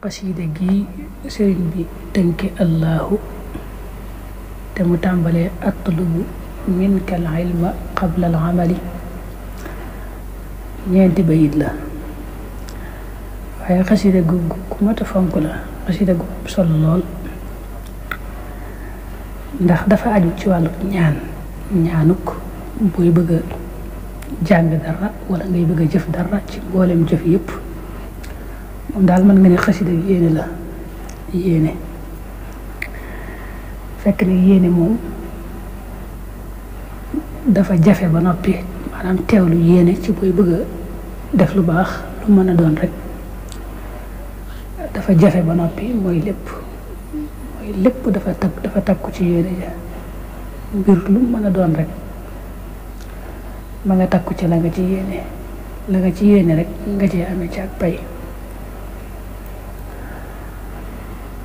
xasiida gi sëriñ bi tënke allahu te mu tàmbalee atlubu minka al ilma qabla al amali ñeenti bayit la waaye xasiida gu mat a fonk la xasiida gu solo lool ndax dafa aju ci wàllu ñaanuk booy bëgg a jàng dara wala ngay bëgg a jëf dara ci mboolem jëf yépp moom daal mën nga ne xasida yéene la yéene fekk ne yéene moom dafa jafe ba noppi maanaam teewlu yéene ci booy bëgg a def lu baax lu mën a doon rek dafa jafe ba noppi mooy lépp dafa takku ci yéene ja mbir lu mën a doon rek ma nga takku ci la nga ci yéene rek nga ci amee ci ak pay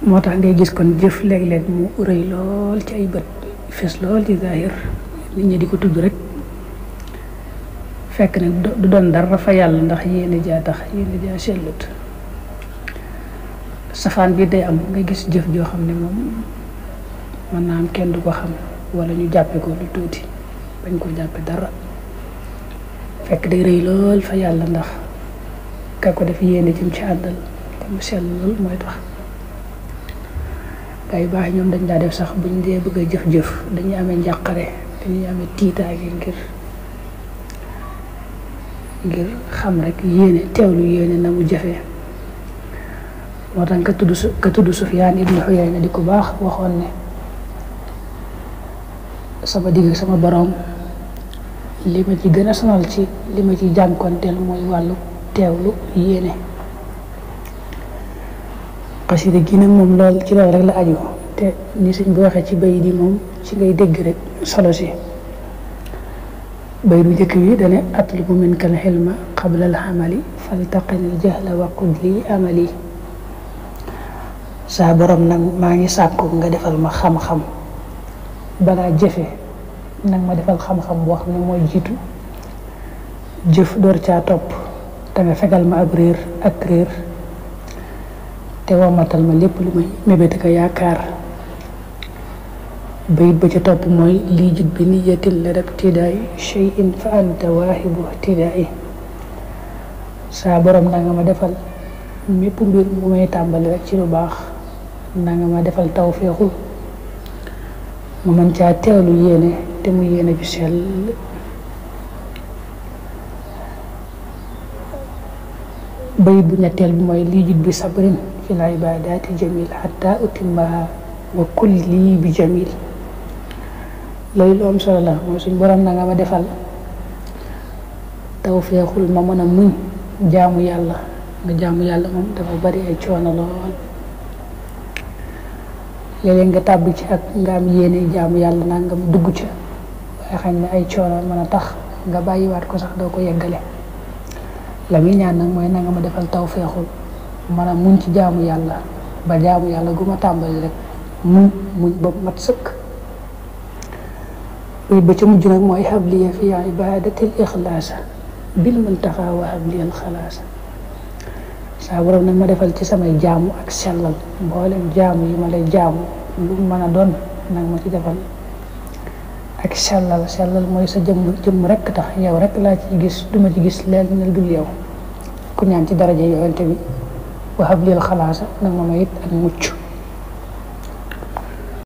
moo tax ngay gis kon jëf léeg-léeg mu rëy lool ci ay bët fes lool ci zahir nit ñi di ko tudd rek fekk nag du doon dara fa yàlla ndax yéene jaa tax yéene jaa sellut safaan bi day am nga gis jëf joo xam ne moom mën naa am kenn du ko xam wala ñu jàppe ko lu tuuti bañ ko jàppe dara fekk day rëy lool fa yàlla ndax ka ko def yéene jëm ci àndal te mu sell lool mooy tax gaa yu baax ñoom dañ daa def sax buñ dee bëgg a jëf-jëf dañuy amee njàqare dañuy amee tiitaange ngir xam rek yéene teewlu yéene na mu jafe moo tax ka tudd Sufyaan ibnu Uyayna di ko baax waxoon ne sama digg sama borom li ma ci gën a sonal ci li ma ci jànkonteel mooy wàllu teewlu yéene xasida gi nag moom lool ci loolu rek la aju te ni suñ bu waxee ci bay di moom ci ngay dégg rek solo si bay du njëkk bi dane atlubu minka al hilma qabla al amali faltaqini al jahla wa qud li amali saa borom nag maa ngi sàkku nga defal ma xam-xam balaa jëfe nag ma defal xam-xam boo xam ne mooy jiitu jëf door caa topp te nga fegal ma ab réer ak réer te womatal ma lépp lu may mébét ko yaakaar bayit ba ca topp mooy lii jit bi niyatin la dab tidaay shay'in fa anta waahibu tidaay saa borom na nga ma defal mépp mbir mu may tàmbali rek ci lu baax na nga ma defal tawfeexul ma mën caa teewlu yéene te mu yéene ju sell bayit bu ñetteel bi mooy lii jit bi sabrin fi l ibadaati jamil hatta utimmaha wa kulli bi jamil loolu lu am solo la mooy suñ borom na nga ma defal tawfeexul ma mën a muñ jaamu yàlla moom dafa bari ay coono lool léeg-léeg nga tàbb ci ak nga am yéene jaamu yàlla naa nga dugg ca waaye xam ne ay coono mën a tax nga bàyyiwaat ko sax doo ko yeggale la muy ñaan nag mooy na nga ma defal tawfeexul man a muñ ci jaamu yàlla ba jaamu yàlla gu ma tàmbali rek muñ ba mat sëkk ba ca mujj nag mooy habliya fi ibadatil ixlaasa bil muntaxa wa habliyal xalaasa saa borom nag ma defal ci samay jaamu ak sellal mboolem jaamu yi ma lay jaamu lu mën a doon nag ma ci defal ak sellal mooy sa jëmm rekk tax yow rek laa ci gis duma ci gis leen ne dul yow ku ñaan ci daraja yonente bi wa habliyal xalaasa nag ma it ak mucc